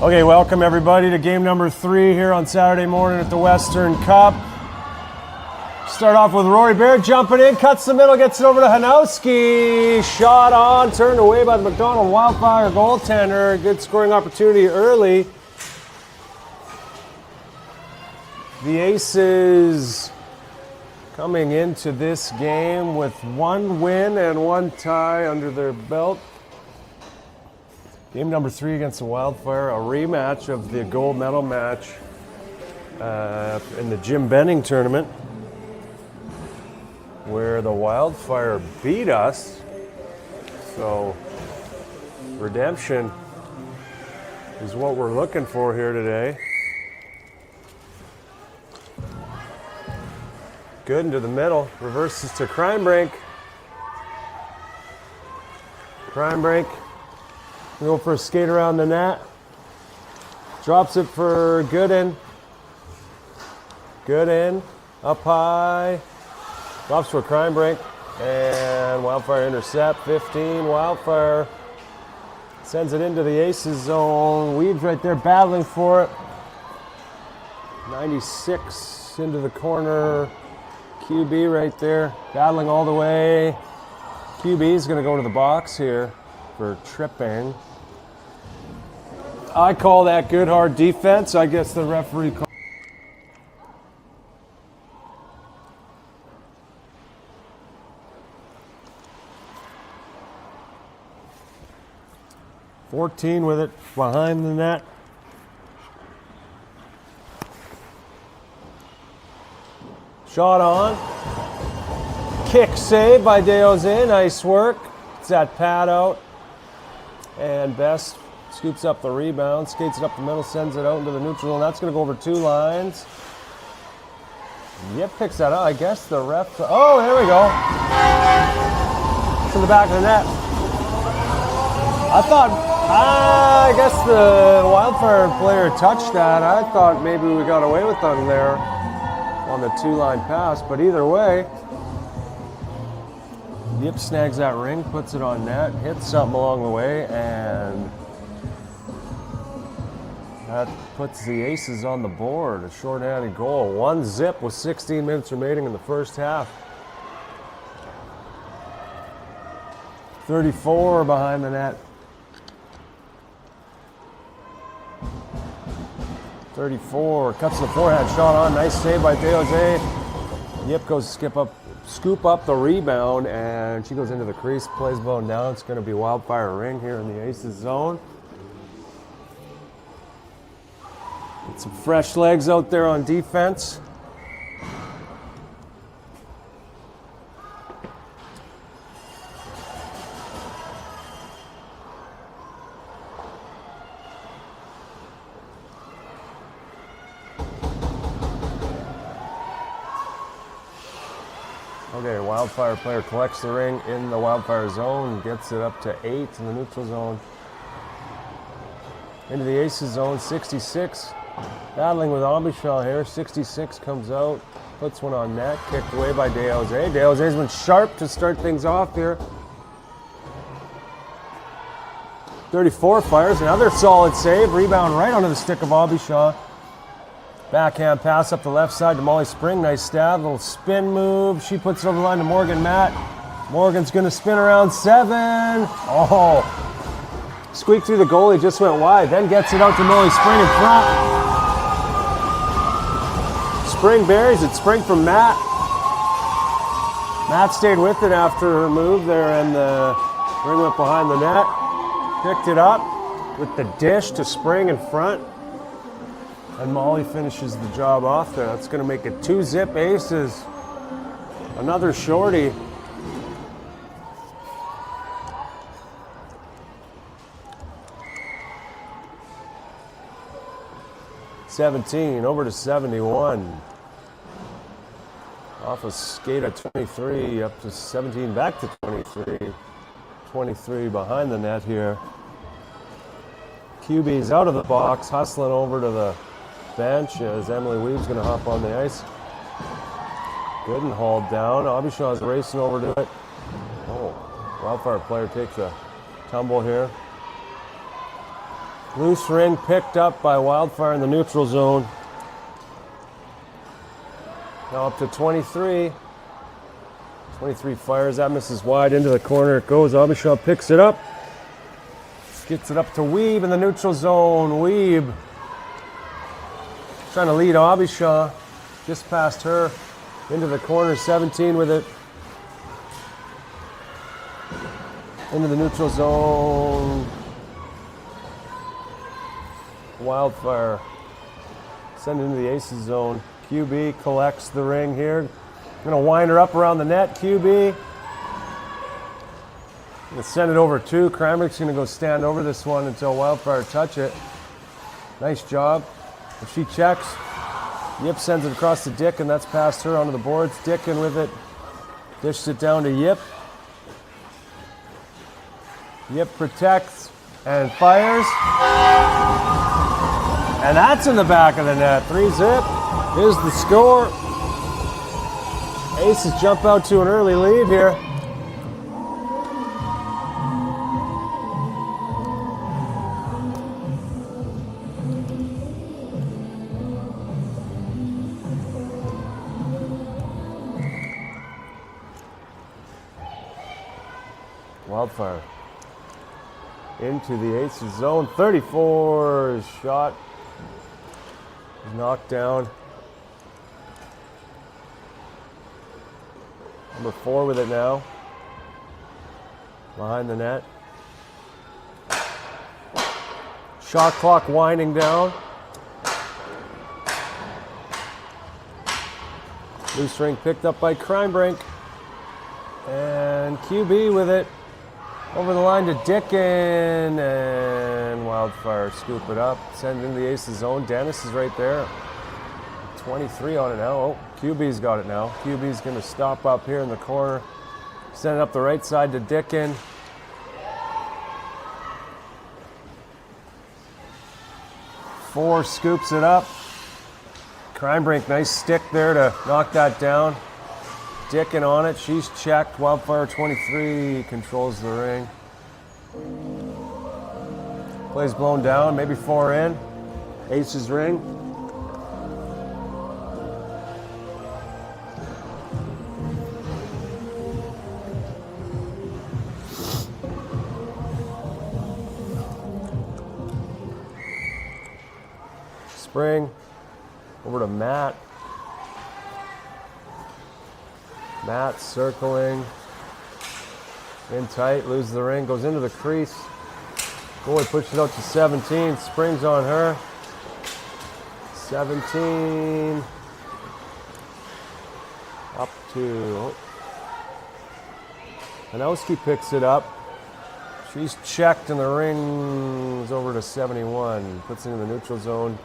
Okay, welcome everybody to game number 3 here on Saturday morning at the Western Cup. Start off with Rory Baird jumping in, cuts the middle, gets it over to Hanowski. Shot on, turned away by the MacDonald Wildfire goaltender. Good scoring opportunity early. The Aces coming into this game with 1 win and 1 tie under their belt. Game number 3 against the Wildfire, a rematch of the gold medal match in the Jim Benning tournament, where the Wildfire beat us. So redemption is what we're looking for here today. Good into the middle, reverses to Crime Break. Crime Break. Go for a skate around the net. Drops it for Gooden. Gooden, up high. Drops for a Crime Break. And Wildfire intercept, 15. Wildfire sends it into the Aces zone. Weeds right there battling for it. 96 into the corner. QB right there, battling all the way. QB is going to go to the box here for tripping. I call that good hard defense. I guess the referee called. .14 with it behind the net. Shot on. Kick save by Deose. Nice work. It's that pad out. And Best scoops up the rebound, skates it up the middle, sends it out into the neutral zone. That's going to go over 2 lines. Yep, picks that up. I guess the ref. Oh, here we go. It's in the back of the net. I guess the Wildfire player touched that. I thought maybe we got away with them there on the 2-line pass, but either way, Yip snags that ring, puts it on net, hits something along the way, and that puts the Aces on the board. A short-handed goal. 1-0 with 16 minutes remaining in the first half. 34 behind the net. 34, cuts the forehand, shot on, nice save by Deose. Yip goes scoop up the rebound, and she goes into the crease, plays bone down. It's going to be Wildfire ring here in the Aces zone. Get some fresh legs out there on defense. Okay, Wildfire player collects the ring in the Wildfire zone, gets it up to 8 in the neutral zone. Into the Aces zone, 66. Battling with Ambishaw here, 66 comes out, puts one on net, kicked away by Deose. Deose's been sharp to start things off here. 34 fires, another solid save, rebound right onto the stick of Ambishaw. Backhand pass up the left side to Molly Spring. Nice stab, little spin move. She puts it over the line to Morgan Matt. Morgan's going to spin around 7. Oh, squeaked through the goalie, just went wide. Then gets it out to Molly Spring in front. Spring buries it. Spring from Matt. Matt stayed with it after her move there, and the ring went behind the net. Picked it up with the dish to Spring in front. And Molly finishes the job off there. That's going to make it 2-0 Aces. Another shorty. $17 over to 71. Off a skate at 23, up to 17, back to 23. 23 behind the net here. QB's out of the box, hustling over to the bench as Emily Weave's going to hop on the ice. Good and hauled down. Abishaw's racing over to it. Oh, Wildfire player takes a tumble here. Loose ring picked up by Wildfire in the neutral zone. Now up to 23. 23 fires. That misses wide into the corner. It goes. Abishaw picks it up. Gets it up to Weeb in the neutral zone. Weeb trying to lead Abishaw. Just past her. Into the corner. 17 with it. Into the neutral zone. Wildfire. Send it into the aces zone. QB collects the ring here. Gonna wind her up around the net. QB. Gonna send it over two. Kramrick's gonna go stand over this one until Wildfire touch it. Nice job. If she checks, Yip sends it across to Dick, and that's past her onto the boards. Dickin with it. Dishes it down to Yip. Yip protects and fires. And that's in the back of the net. 3-zip is the score. Aces jump out to an early lead here. Wildfire into the aces zone. 34 shot. Knocked down. Number 4 with it now. Behind the net. Shot clock winding down. Loose ring picked up by Crimebrink. And QB with it. Over the line to Dickin, and Wildfire scoop it up. Send it into the aces zone. Dennis is right there. 23 on it now. Oh, QB's got it now. QB's going to stop up here in the corner. Send it up the right side to Dickin. Four scoops it up. Crimebrink, nice stick there to knock that down. Dickin on it, she's checked. Wildfire 23 controls the ring. Play's blown down, maybe 4 in. Aces ring. Spring over to Matt. Matt circling, in tight, loses the ring, goes into the crease. Goalie pushes it out to 17, springs on her. 17, up to, Hanowski picks it up. She's checked and the ring's over to 71, puts it in the neutral zone.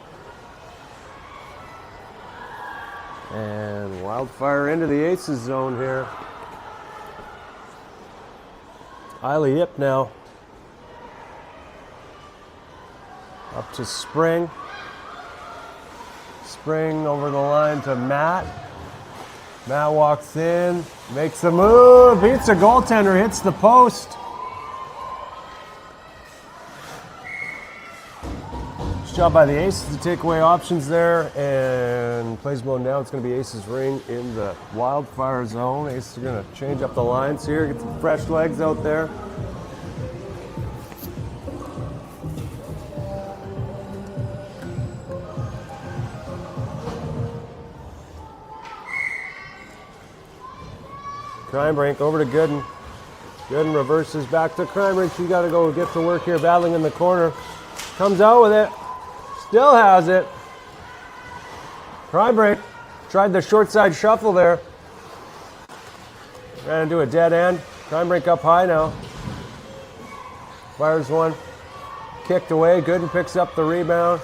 And Wildfire into the aces zone here. Isla Yip now. Up to Spring. Spring over the line to Matt. Matt walks in, makes the move, beats a goaltender, hits the post. Job by the Aces to take away options there, and plays blown down. It's going to be Aces ring in the Wildfire zone. Aces are going to change up the lines here, get some fresh legs out there. Crimebrink over to Gooden. Gooden reverses back to Crimebrink. She's got to go get to work here, battling in the corner. Comes out with it. Still has it. Crimebrink tried the short side shuffle there. Ran into a dead end. Crimebrink up high now. Fires one. Kicked away. Gooden picks up the rebound.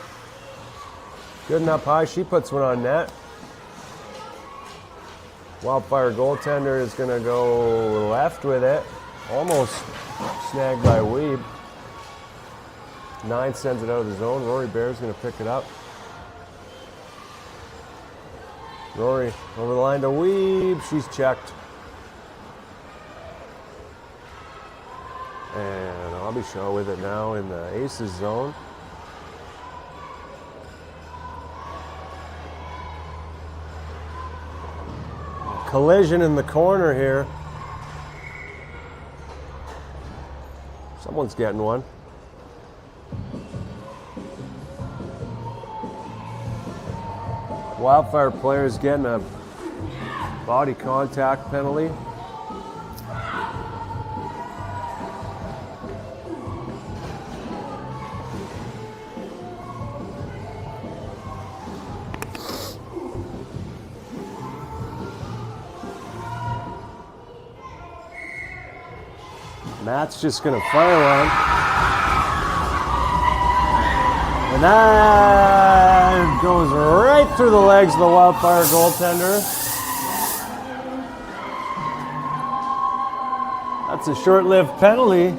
Gooden up high. She puts one on net. Wildfire goaltender is going to go left with it. Almost snagged by Weeb. 9 sends it out of the zone. Rory Bear's going to pick it up. Rory over the line to Weeb. She's checked. And Abishaw with it now in the Aces zone. collision in the corner here. Someone's getting one. Wildfire player's getting a body contact penalty. Matt's just going to fire one. And that goes right through the legs of the Wildfire goaltender. That's a short-lived penalty.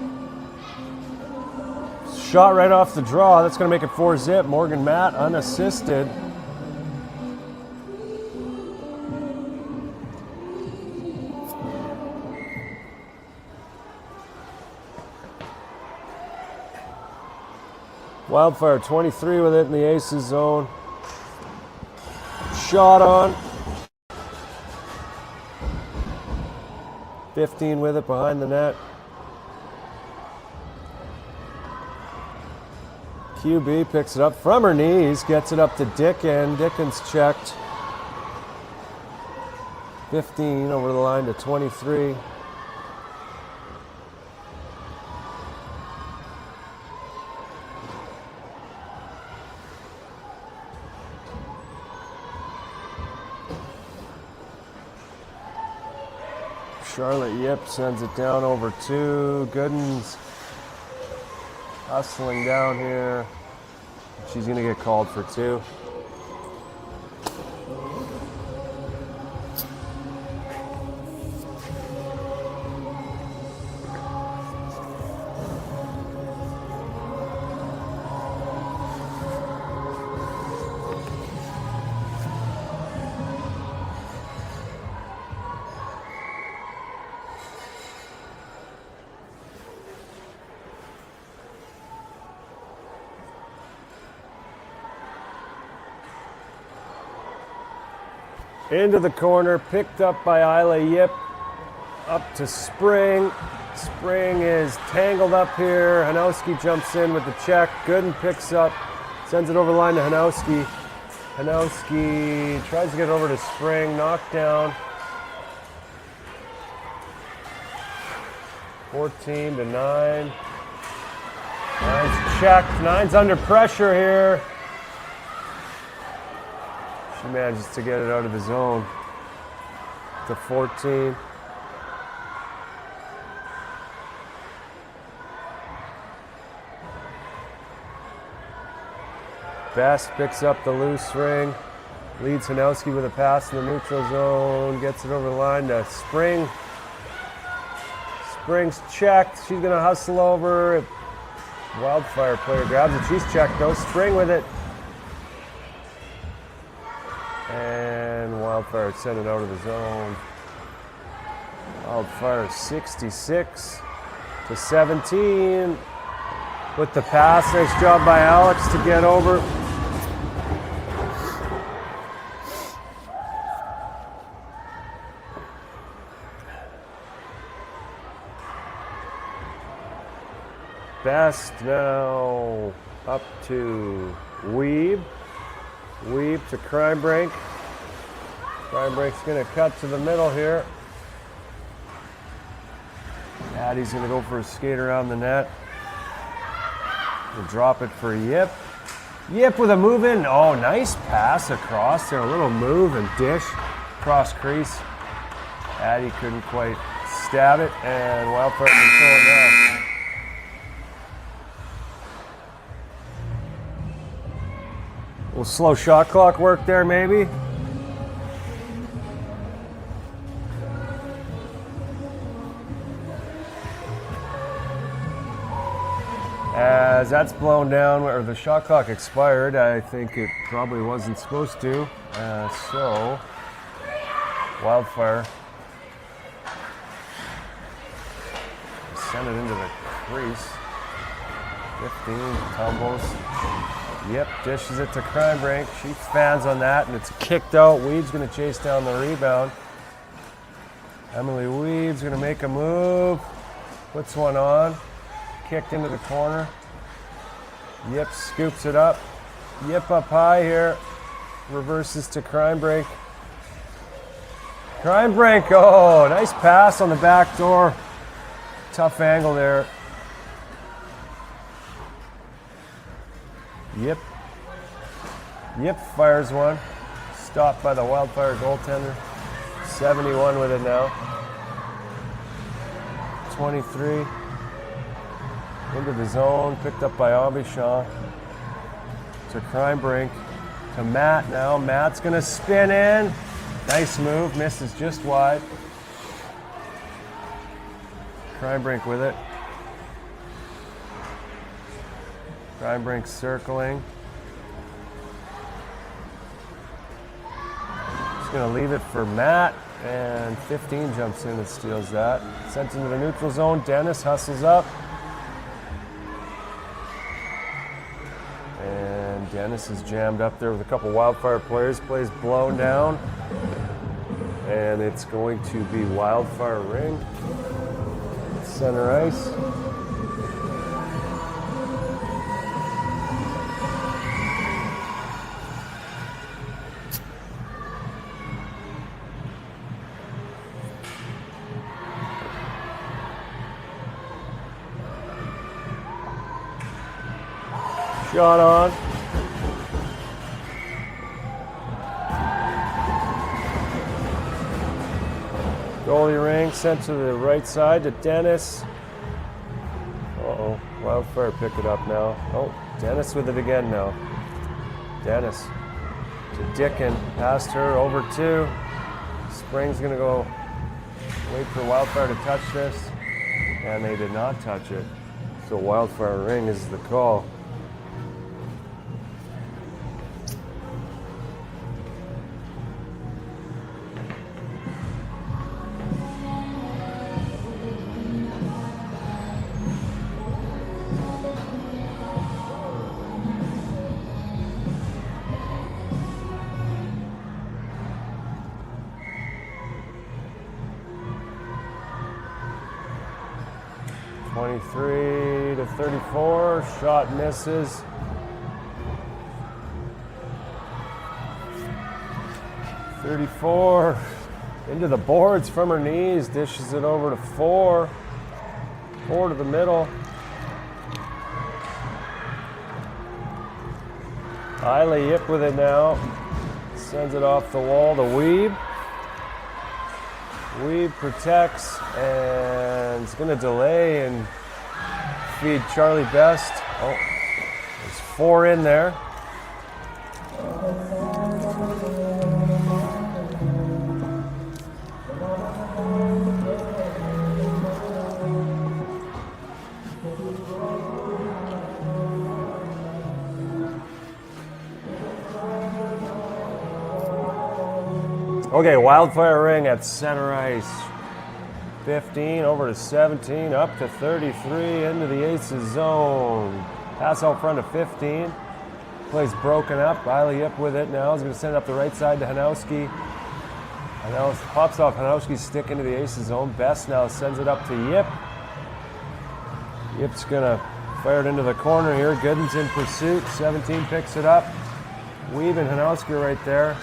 Shot right off the draw. That's going to make it 4-zip. Morgan Matt unassisted. Wildfire 23 with it in the aces zone. Shot on. 15 with it behind the net. QB picks it up from her knees, gets it up to Dickon. Dickon's checked. 15 over the line to 23. Charlotte Yip sends it down over 2. Gooden's hustling down here. She's going to get called for 2. Into the corner, picked up by Isla Yip, up to Spring. Spring is tangled up here. Hanowski jumps in with the check. Gooden picks up, sends it over the line to Hanowski. Hanowski tries to get over to Spring, knocked down. 14 to 9. Nine's checked. Nine's under pressure here. She manages to get it out of the zone to 14. Best picks up the loose ring, leads Hanowski with a pass in the neutral zone, gets it over the line to Spring. Spring's checked. She's going to hustle over. Wildfire player grabs it. She's checked though. Spring with it. And Wildfire sent it out of the zone. Wildfire 66 to 17 with the pass. Nice job by Alex to get over. Best now up to Weeb. Weeb to Crime Break. Crime Break's going to cut to the middle here. Addie's going to go for a skate around the net. We'll drop it for Yip. Yip with a move in. Oh, nice pass across there. A little move and dish. Cross crease. Addie couldn't quite stab it, and Wildfire control it now. Little slow shot clock work there, maybe. As that's blown down, or the shot clock expired, I think it probably wasn't supposed to. So, Wildfire send it into the crease. 15 tumbles. Yep, dishes it to Crime Break. She fans on that, and it's kicked out. Weed's going to chase down the rebound. Emily Weed's gonna make a move. Puts one on. Kicked into the corner. Yip scoops it up. Yip up high here. Reverses to Crime Break. Crime Break, oh, nice pass on the back door. Tough angle there. Yip. Yip fires one. Stopped by the Wildfire goaltender. 71 with it now. 23. Into the zone. Picked up by Abishon. To Crime Break. To Matt now. Matt's going to spin in. Nice move. Misses just wide. Crime Break with it. Crime Break circling. Just going to leave it for Matt. And 15 jumps in and steals that. Sent into the neutral zone. Dennis hustles up. And Dennis is jammed up there with a couple Wildfire players. Plays blown down. And it's going to be Wildfire ring. Center ice. Shot on. Goalie ring sent to the right side to Dennis. Uh-oh, Wildfire pick it up now. Oh, Dennis with it again now. Dennis to Dickin, past her, over two. Spring's gonna go wait for Wildfire to touch this, and they did not touch it. So Wildfire ring is the call. To 34, shot misses. .34 into the boards from her knees, dishes it over to 4. 4 to the middle. Isla Yip with it now. Sends it off the wall to Weeb. Weeb protects and is going to delay and feed Charlie Best. Oh, there's 4 in there. Okay, Wildfire ring at center ice. 15 over to 17, up to 33, into the Aces zone. Pass out front of 15. Plays broken up. Isla Yip with it now. He's going to send it up the right side to Hanowski. Pops off Hanowski's stick into the Aces zone. Best now sends it up to Yip. Yip's going to fire it into the corner here. Gooden's in pursuit. 17 picks it up. Weave and Hanowski right there.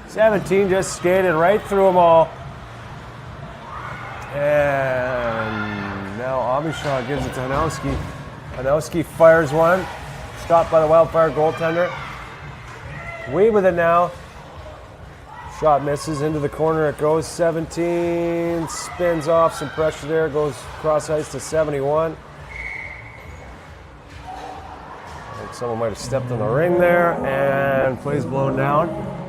17 just skated right through them all. And now Abishon gives it to Hanowski. Hanowski fires one. Stopped by the Wildfire goaltender. Weave with it now. Shot misses into the corner. It goes 17. Spins off some pressure there. Goes cross ice to 71. I think someone might have stepped on the ring there. And plays blown down.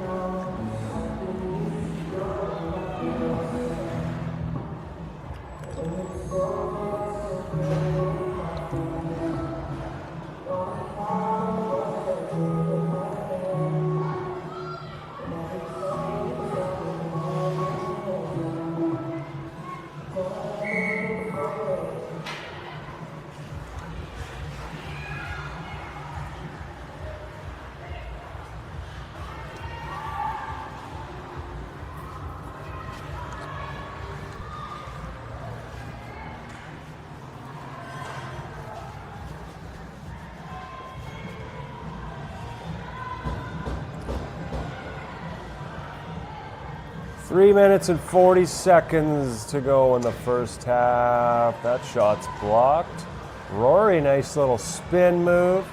3 minutes and 40 seconds to go in the first half. That shot's blocked. Rory, nice little spin move.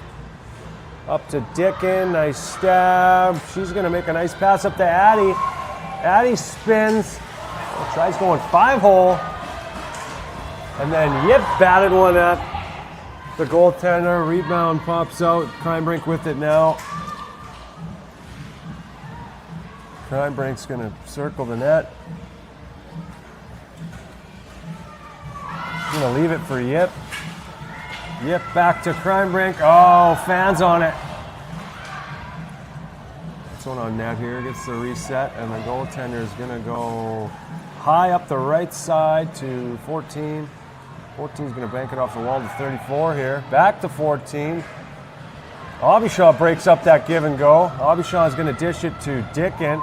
Up to Dickin, nice stab. She's gonna make a nice pass up to Addie. Addie spins, tries going 5-hole. And then Yip batted one at the goaltender. Rebound pops out, Crimebrink with it now. Crimebrink's gonna circle the net. He's gonna leave it for Yip. Yip back to Crimebrink. Oh, fans on it. This one on net here gets the reset, and the goaltender is gonna go high up the right side to 14. 14's gonna bank it off the wall to 34 here. Back to 14. Abishaw breaks up that give and go. Abishaw is gonna dish it to Dickin.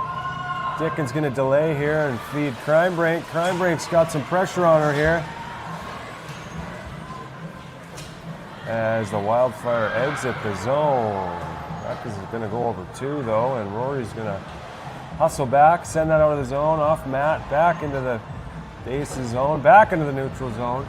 Dickin's gonna delay here and feed Crimebrink. Crimebrink's got some pressure on her here. As the Wildfire exit the zone. That is gonna go over 2 though, and Rory's gonna hustle back, send that out of the zone, off Matt, back into the Aces zone, back into the neutral zone.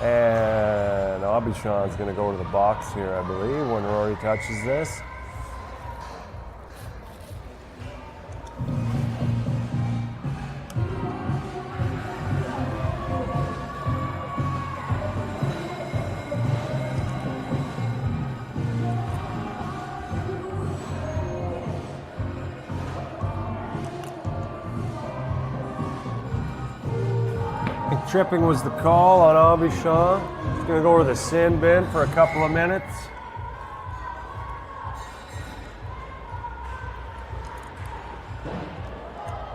And Abishaw's going to go to the box here, I believe, when Rory touches this. Tripping was the call on Abishaw. He's going to go over the sin bin for a couple of minutes.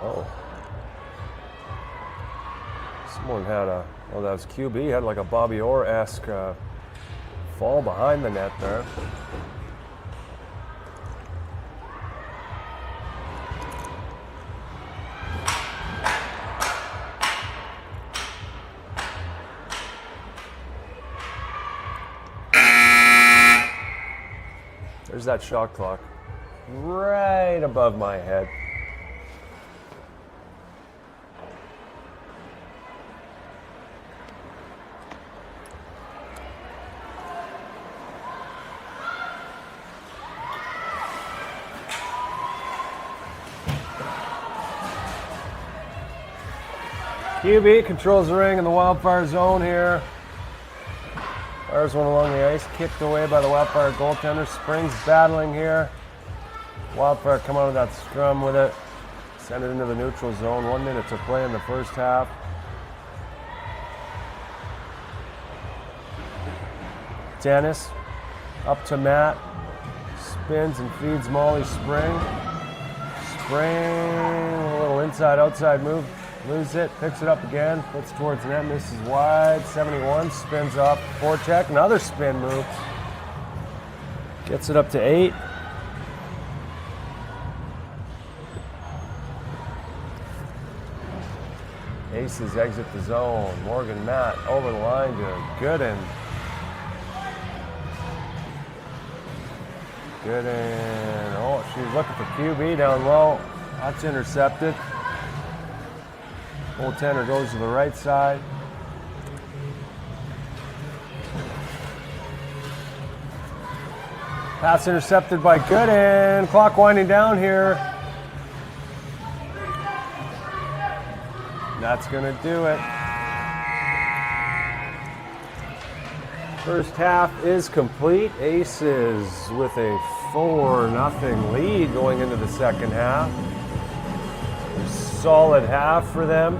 Oh. Someone had that was QB, had like a Bobby Orr-esque fall behind the net there. There's that shot clock right above my head. QB controls the ring in the Wildfire zone here. Fires one along the ice, kicked away by the Wildfire goaltender. Springs battling here. Wildfire come out of that scrum with it. Send it into the neutral zone. 1 minute to play in the first half. Dennis up to Matt. Spins and feeds Molly Spring. Spring, a little inside-outside move. Loses it, picks it up again, puts it towards the net, misses wide. 71, spins off forecheck, another spin move. Gets it up to 8. Aces exit the zone. Morgan Matt over the line to Gooden. Gooden, oh, she's looking for QB down low. That's intercepted. Goaltender goes to the right side. Pass intercepted by Gooden. Clock winding down here. That's going to do it. First half is complete. Aces with a 4-0 lead going into the second half. Solid half for them.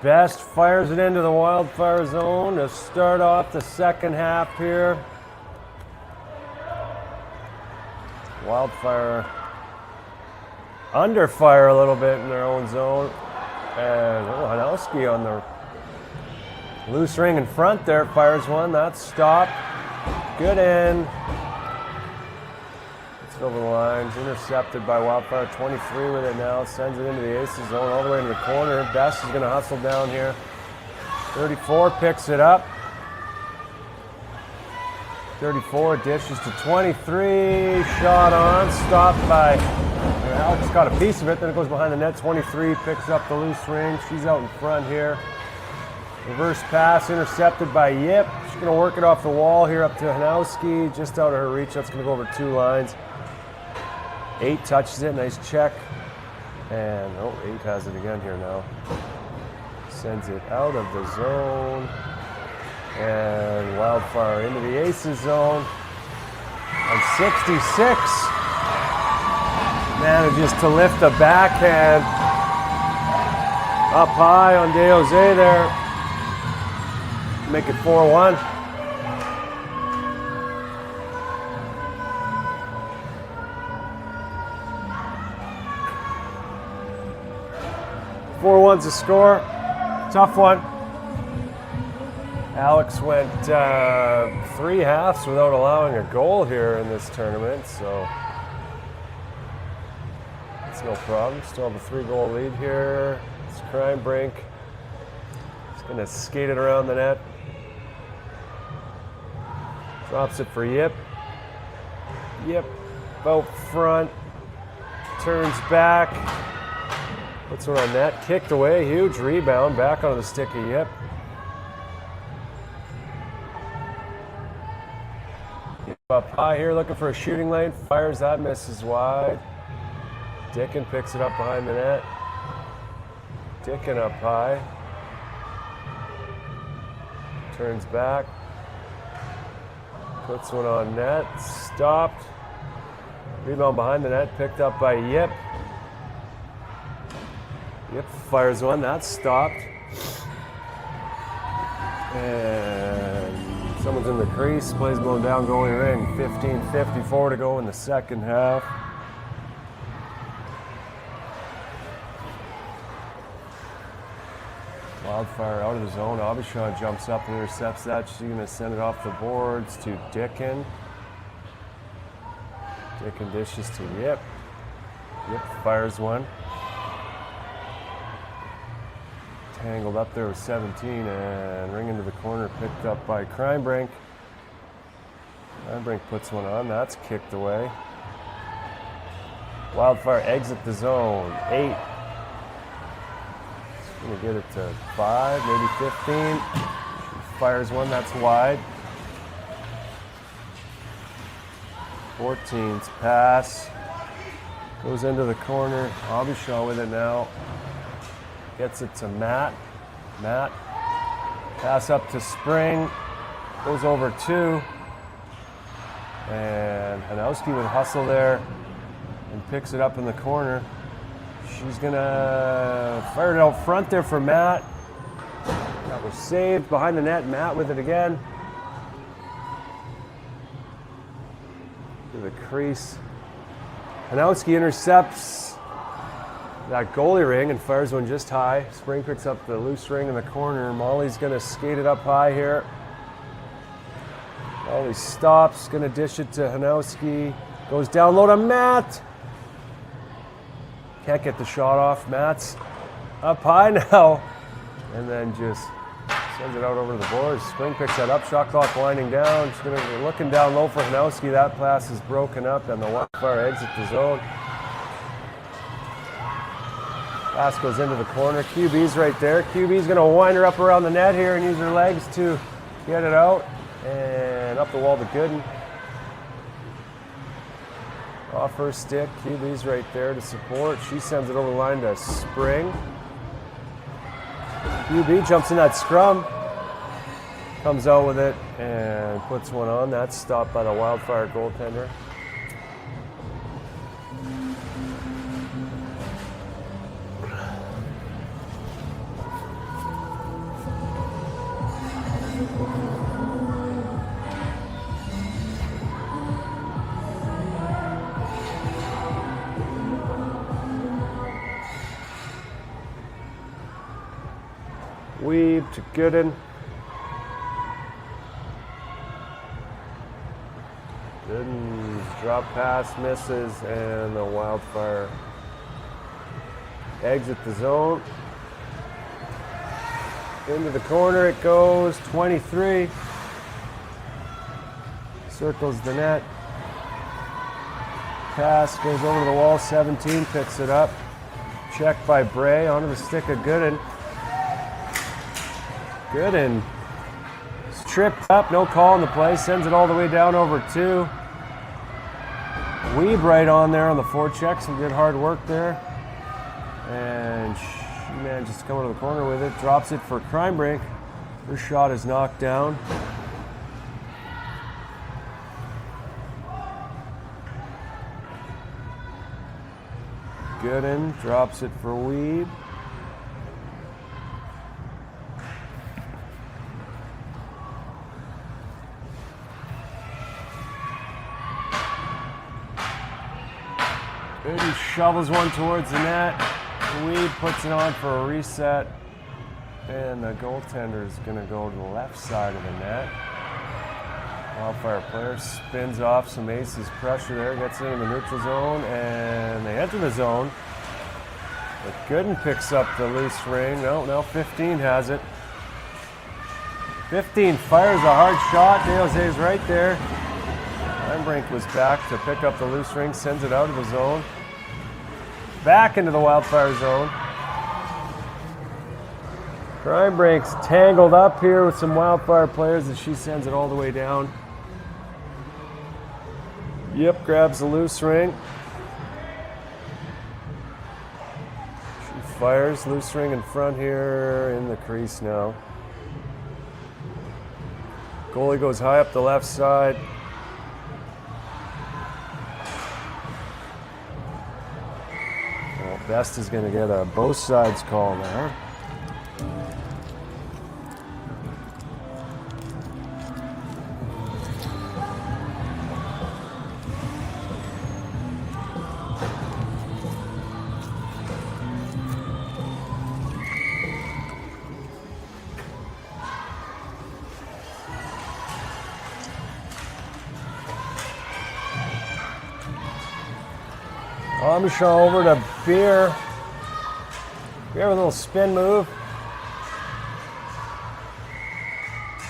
Best fires it into the Wildfire zone to start off the second half here. Wildfire under fire a little bit in their own zone. And Hanowski on the loose ring in front there, fires one. That's stopped. Good end. It's over the lines. Intercepted by Wildfire. 23 with it now. Sends it into the aces zone all the way into the corner. Best is going to hustle down here. 34 picks it up. 34 dishes to 23. Shot on. Stopped by Alex. Got a piece of it. Then it goes behind the net. 23 picks up the loose ring. She's out in front here. Reverse pass intercepted by Yip. She's going to work it off the wall here up to Hanowski. Just out of her reach. That's going to go over 2 lines. 8 touches it. Nice check. And 8 has it again here now. Sends it out of the zone. And Wildfire into the aces zone. And 66 manages to lift the backhand up high on De Jose there. Make it 4-1. One's a score. Tough one. Alex went 3 halves without allowing a goal here in this tournament, so it's no problem. Still have a 3-goal lead here. It's Crime Brink. He's going to skate it around the net. Drops it for Yip. Yip out front. Turns back. Puts one on net, kicked away, huge rebound, back onto the stick of Yip. Up high here, looking for a shooting lane, fires that, misses wide. Dickin picks it up behind the net. Dickin up high. Turns back. Puts one on net, stopped. Rebound behind the net, picked up by Yip. Yep, fires one, that's stopped. And someone's in the crease, plays going down, goalie ring. 15:54 to go in the second half. Wildfire out of the zone. Abishon jumps up and intercepts that. She's going to send it off the boards to Dickin. Dickin dishes to Yip. Yip fires one. Tangled up there with 17 and ring into the corner, picked up by Crime Brink. Crime Brink puts one on, that's kicked away. Wildfire exit the zone, 8. She's gonna get it to 5, maybe 15. She fires one, that's wide. 14's pass, goes into the corner. Abishaw with it now. Gets it to Matt. Matt. Pass up to Spring. Goes over 2. And Hanowski with hustle there. And picks it up in the corner. She's going to fire it out front there for Matt. That was saved. Behind the net, Matt with it again. To the crease. Hanowski intercepts. that goalie ring and fires one just high. Spring picks up the loose ring in the corner. Molly's going to skate it up high here. Molly stops, going to dish it to Hanowski. Goes down low to Matt. Can't get the shot off. Matt's up high now. And then just sends it out over the boards. Spring picks that up. Shot clock winding down. She's going to be looking down low for Hanowski. That pass is broken up and the Wildfire exit the zone. Pass goes into the corner. QB's right there. QB's going to wind her up around the net here and use her legs to get it out. And up the wall to Gooden. Off her stick. QB's right there to support. She sends it over the line to Spring. QB jumps in that scrum. Comes out with it and puts one on. That's stopped by the Wildfire goaltender. Weeb to Gooden. Gooden's drop pass misses, and the Wildfire exit the zone. Into the corner it goes, 23. Circles the net. Pass goes over the wall, 17 picks it up. Check by Bray, onto the stick of Gooden. Gooden is tripped up, no call in the play, sends it all the way down over 2. Weeb right on there on the forecheck, some good hard work there. And she manages to come out of the corner with it, drops it for Crime Break. Her shot is knocked down. Gooden drops it for Weeb. Gooden shovels one towards the net. Weeb puts it on for a reset. And the goaltender is going to go to the left side of the net. Wildfire player spins off some aces pressure there, gets it in the neutral zone, and they enter the zone. But Gooden picks up the loose ring. No, now 15 has it. 15 fires a hard shot. De Jose's right there. Brink was back to pick up the loose ring, sends it out of the zone. Back into the Wildfire zone. Crime Break's tangled up here with some Wildfire players as she sends it all the way down. Yep, grabs the loose ring. She fires, loose ring in front here in the crease now. Goalie goes high up the left side. Well, Best is going to get a both sides call there. Armstrong over to Beer. Beer with a little spin move.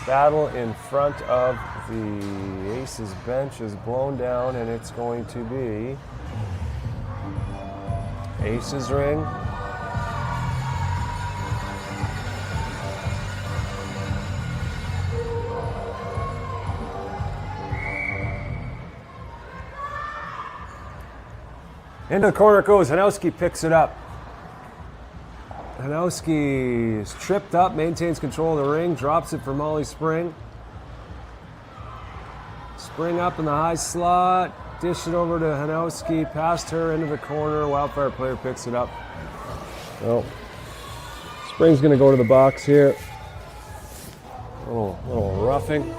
Battle in front of the Aces bench is blown down, and it's going to be Aces ring. Into the corner it goes. Hanowski picks it up. Hanowski is tripped up, maintains control of the ring, drops it for Molly Spring. Spring up in the high slot, dish it over to Hanowski, past her into the corner. Wildfire player picks it up. Well, Spring's going to go to the box here. A little roughing.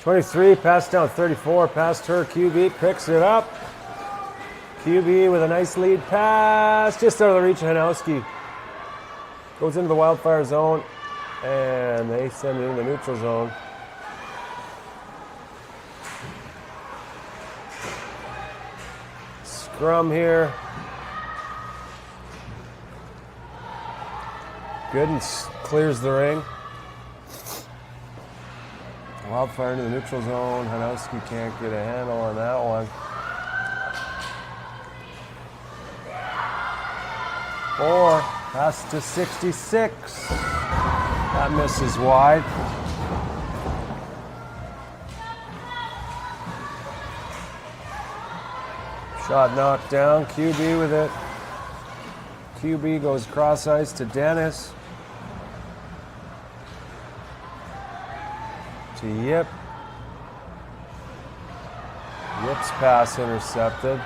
23, pass down 34, past her. QB picks it up. QB with a nice lead pass, just out of the reach of Hanowski. Goes into the Wildfire zone, and they send it in the neutral zone. Scrum here. Good, and clears the ring. Wildfire into the neutral zone. Hanowski can't get a handle on that one. 4, pass to 66. That misses wide. Shot knocked down. QB with it. QB goes cross ice to Dennis. To Yip. Yip's pass intercepted.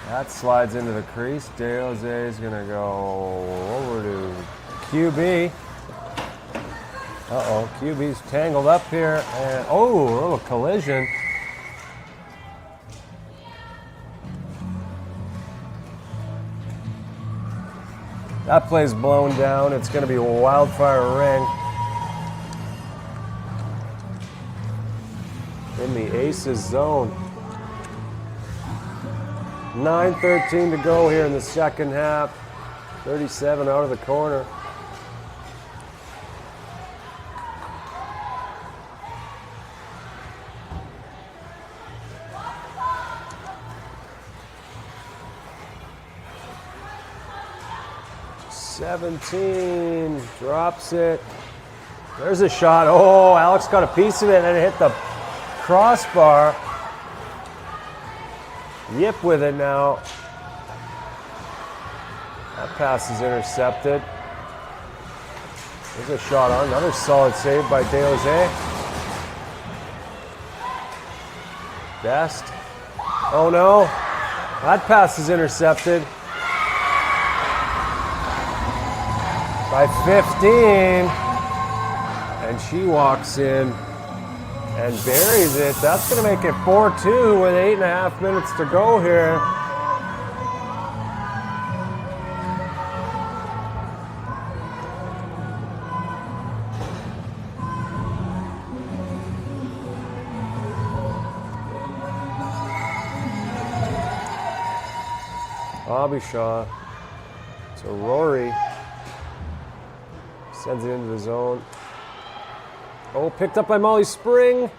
That slides into the crease. DeJose is going to go over to QB. Uh-oh, QB's tangled up here. And, oh, a little collision. That play's blown down. It's going to be a Wildfire ring. In the Aces zone. 9:13 to go here in the second half. 37 out of the corner. $17, drops it. There's a shot. Oh, Alex got a piece of it and it hit the crossbar. Yip with it now. That pass is intercepted. There's a shot on. Another solid save by DeJose. Best. Oh no. That pass is intercepted. By 15. And she walks in and buries it. That's going to make it 4-2 with 8.5 minutes to go here. Abishaw to Rory. Sends it into the zone. Oh, picked up by Molly Spring.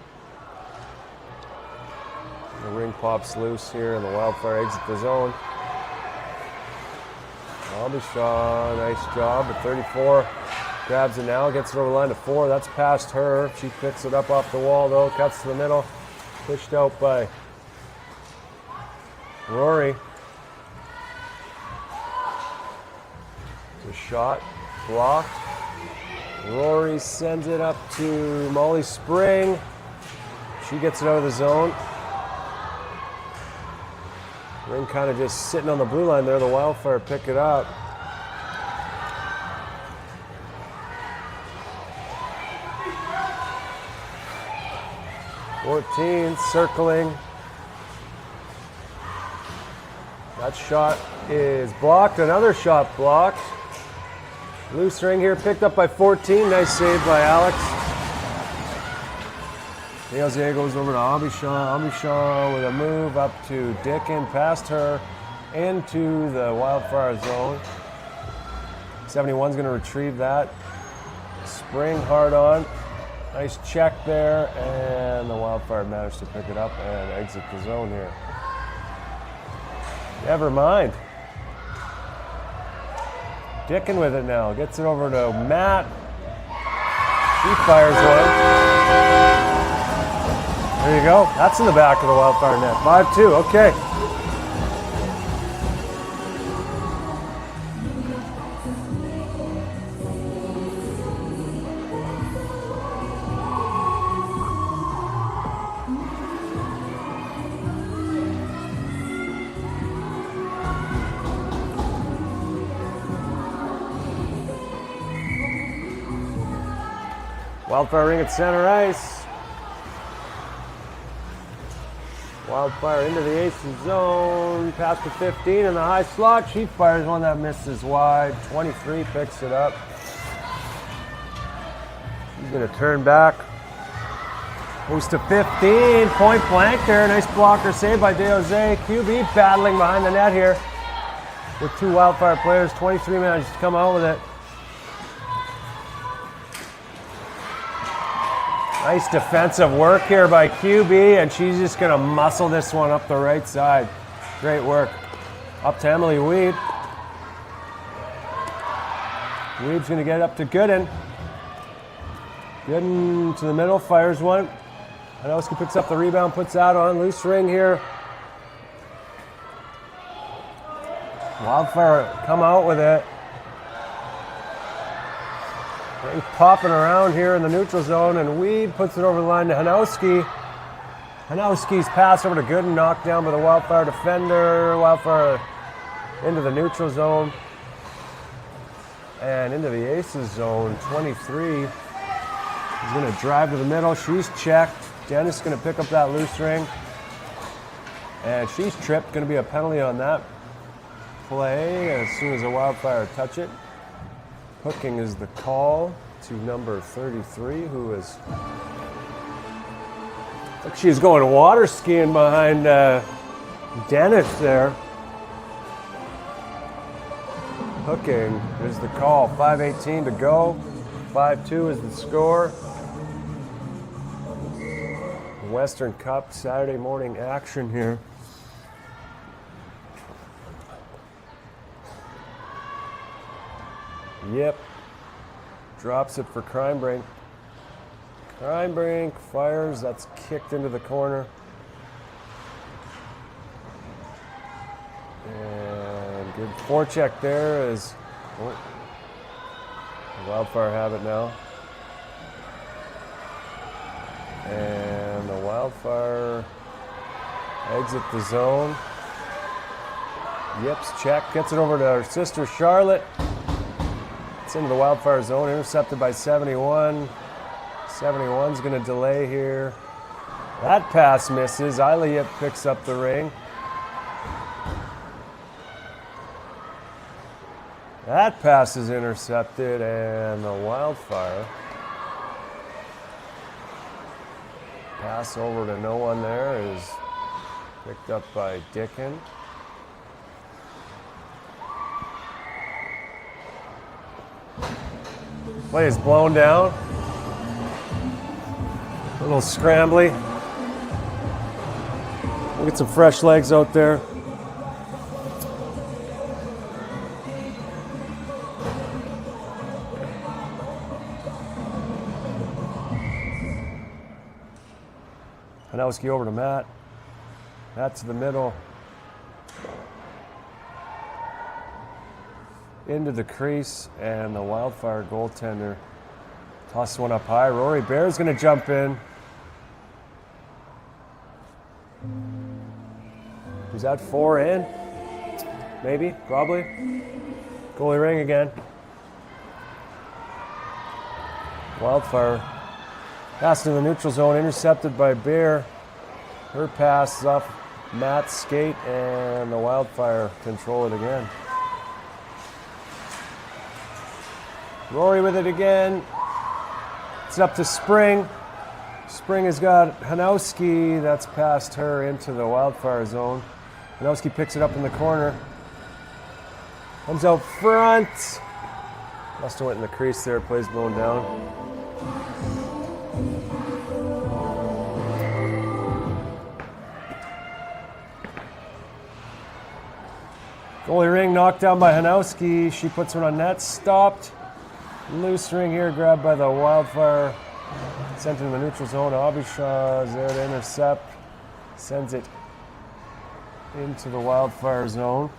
The ring pops loose here, and the Wildfire exit the zone. Abishaw, nice job at 34. Grabs it now, gets it over the line to 4. That's past her. She picks it up off the wall, though. Cuts to the middle. Pushed out by Rory. The shot blocked. Rory sends it up to Molly Spring. She gets it out of the zone. Ring kind of just sitting on the blue line there. The Wildfire pick it up. (14) circling. That shot is blocked. Another shot blocked. Loose ring here, picked up by 14. Nice save by Alex. DeJose goes over to Abishaw. Abishaw with a move up to Dickin, past her, into the Wildfire zone. 71's going to retrieve that. Spring hard on. Nice check there, and the Wildfire managed to pick it up and exit the zone here. Never mind. Dickin with it now. Gets it over to Matt. She fires one. There you go. That's in the back of the Wildfire net. 5-2. Okay. Wildfire ring at center ice. Wildfire into the aces zone. Pass to 15 in the high slot. She fires one that misses wide. 23 picks it up. She's going to turn back. Goes to 15. Point blank there. Nice blocker save by DeJose. QB battling behind the net here with two Wildfire players. 23 managed to come out with it. Nice defensive work here by QB, and she's just going to muscle this one up the right side. Great work. Up to Emily Weeb. Weeb's going to get it up to Gooden. Gooden to the middle, fires one. Hanowski picks up the rebound, puts that on. Loose ring here. Wildfire come out with it. Ring popping around here in the neutral zone, and Weed puts it over the line to Hanowski. Hanowski's pass over to Gooden, knocked down by the Wildfire defender. Wildfire into the neutral zone and into the aces zone. 23. He's going to drive to the middle. She's checked. Dennis is going to pick up that loose ring. And she's tripped. Going to be a penalty on that play as soon as the Wildfire touch it. Hooking is the call to number 33, who is... Like she's going water skiing behind Dennis there. Hooking is the call. 5:18 to go. 5-2 is the score. Western Cup Saturday morning action here. Yep. Drops it for Crimebrink. Crimebrink fires. That's kicked into the corner. And good forecheck there as the Wildfire have it now. And the Wildfire exit the zone. Yips check, gets it over to her sister Charlotte. It's into the Wildfire zone, intercepted by 71. 71's going to delay here. That pass misses. Isla Yip picks up the ring. That pass is intercepted, and the Wildfire pass over to no one there is picked up by Dickin. Play is blown down. A little scrambly. We'll get some fresh legs out there. Hanowski over to Matt. Matt to the middle. Into the crease, and the Wildfire goaltender tosses one up high. Rory Bear's going to jump in. Is that 4 in? Maybe, probably. Goalie ring again. Wildfire pass to the neutral zone, intercepted by Bear. Her pass is off Matt's skate, and the Wildfire control it again. Rory with it again. It's up to Spring. Spring has got Hanowski. That's past her into the Wildfire zone. Hanowski picks it up in the corner. Comes out front. Must have went in the crease there. Plays blown down. Goalie ring knocked down by Hanowski. She puts one on net. Stopped. Loose ring here, grabbed by the Wildfire. Sent into the neutral zone. Abishaw is there to intercept. Sends it into the Wildfire zone.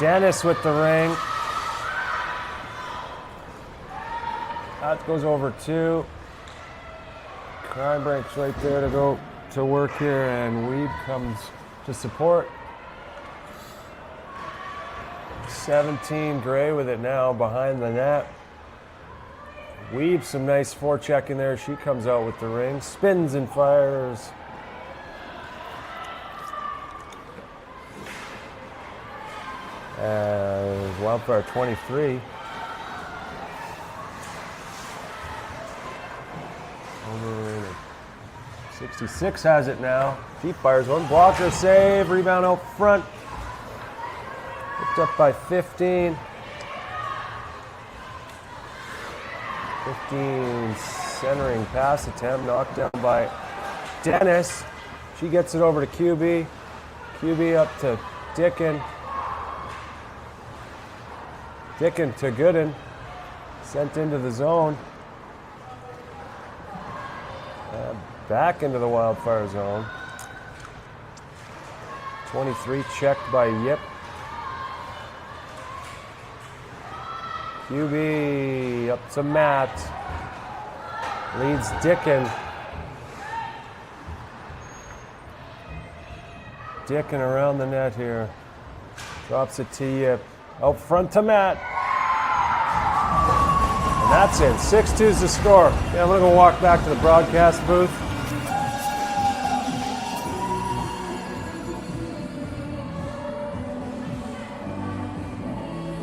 Dennis with the ring. That goes over 2. Crime Break's right there to go to work here, and Weeb comes to support. 17 Gray with it now behind the net. Weeb some nice forecheck in there. She comes out with the ring, spins and fires. Wildfire 23. Overrated. 66 has it now. Deep fires one. Blocker save. Rebound out front. Picked up by 15. 15 centering pass attempt. Knocked down by Dennis. She gets it over to QB. QB up to Dickin. Dickin to Gooden. Sent into the zone. Back into the Wildfire zone. 23 checked by Yip. QB up to Matt. Leads Dickin. Dickin around the net here. Drops it to Yip. Out front to Matt. And that's in. 6-2's the score. Yeah, I'm going to go walk back to the broadcast booth.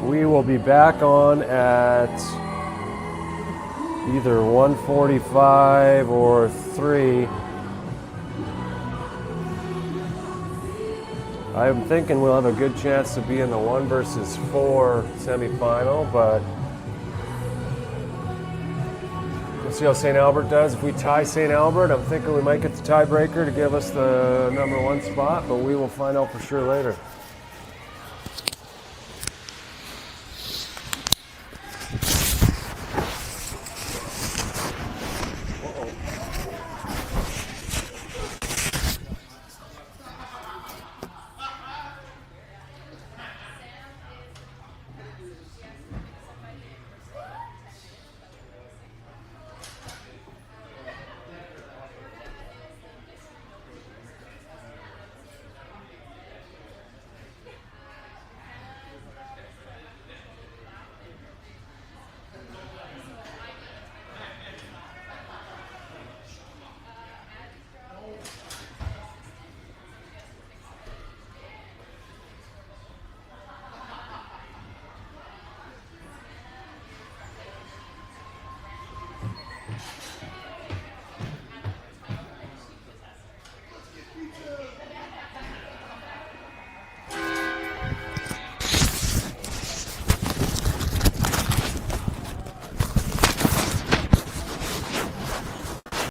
We will be back on at either 1:45 or 3. I'm thinking we'll have a good chance to be in the 1 versus 4 semifinal, but we'll see how St. Albert does. If we tie St. Albert, I'm thinking we might get the tiebreaker to give us the number 1 spot, but we will find out for sure later.